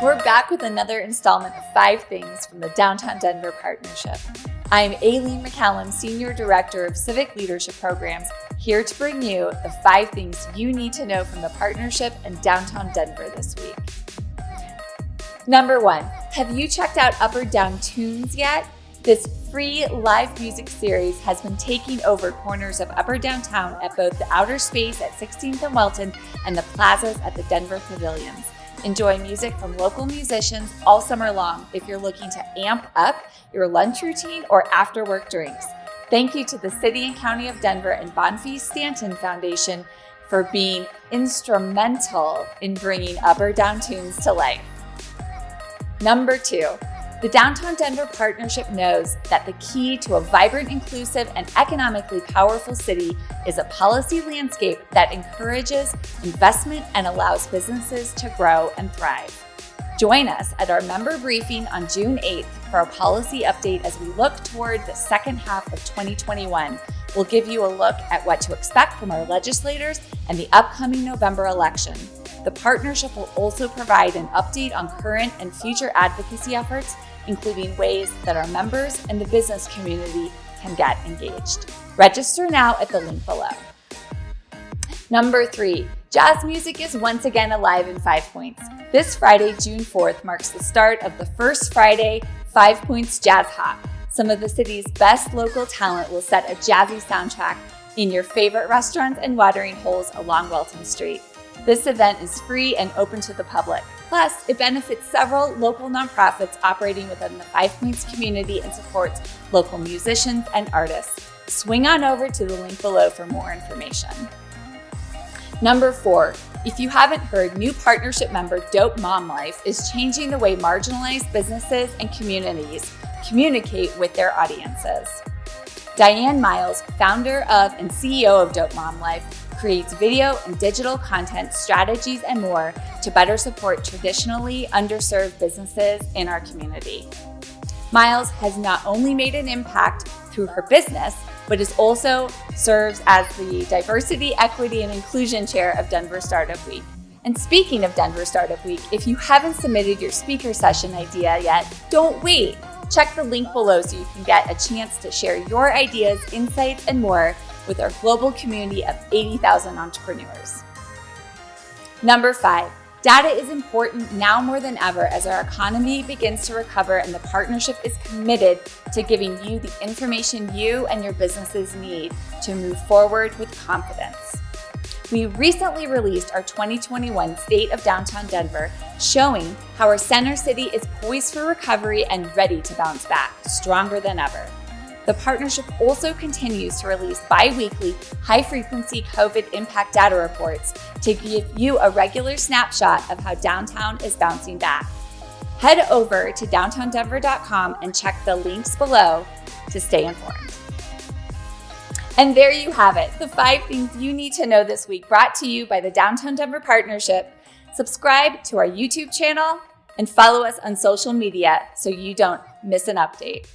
We're back with another installment of 5 Things from the Downtown Denver Partnership. I'm Aileen McCallum, Senior Director of Civic Leadership Programs, here to bring you the 5 things you need to know from the partnership and Downtown Denver this week. Number 1, have you checked out DownTUNES yet? This free live music series has been taking over corners of Upper Downtown at both the Outer Space at 16th and Welton and the plazas at the Denver Pavilions. Enjoy music from local musicians all summer long if you're looking to amp up your lunch routine or after-work drinks. Thank you to the City and County of Denver and Bonfils Stanton Foundation for being instrumental in bringing DownTUNES to life. Number 2, the Downtown Denver Partnership knows that the key to a vibrant, inclusive, and economically powerful city is a policy landscape that encourages investment and allows businesses to grow and thrive. Join us at our member briefing on June 8th for a policy update as we look toward the second half of 2021. We'll give you a look at what to expect from our legislators and the upcoming November election. The partnership will also provide an update on current and future advocacy efforts, including ways that our members and the business community can get engaged. Register now at the link below. Number 3, jazz music is once again alive in 5 Points. This Friday, June 4th, marks the start of the first Friday 5 Points Jazz Hop. Some of the city's best local talent will set a jazzy soundtrack in your favorite restaurants and watering holes along Welton Street. This event is free and open to the public. Plus, it benefits several local nonprofits operating within the 5 Points community and supports local musicians and artists. Swing on over to the link below for more information. Number 4, if you haven't heard, new partnership member Dope Mom Life is changing the way marginalized businesses and communities communicate with their audiences. Diane Miles, founder of and CEO of Dope Mom Life, creates video and digital content, strategies, and more to better support traditionally underserved businesses in our community. Miles has not only made an impact through her business, but is also serves as the Diversity, Equity, and Inclusion Chair of Denver Startup Week. And speaking of Denver Startup Week, if you haven't submitted your speaker session idea yet, don't wait. Check the link below so you can get a chance to share your ideas, insights, and more with our global community of 80,000 entrepreneurs. Number 5, data is important now more than ever as our economy begins to recover, and the partnership is committed to giving you the information you and your businesses need to move forward with confidence. We recently released our 2021 State of Downtown Denver, showing how our center city is poised for recovery and ready to bounce back, stronger than ever. The partnership also continues to release bi-weekly, high-frequency COVID impact data reports to give you a regular snapshot of how downtown is bouncing back. Head over to downtowndenver.com and check the links below to stay informed. And there you have it, the 5 things you need to know this week, brought to you by the Downtown Denver Partnership. Subscribe to our YouTube channel and follow us on social media so you don't miss an update.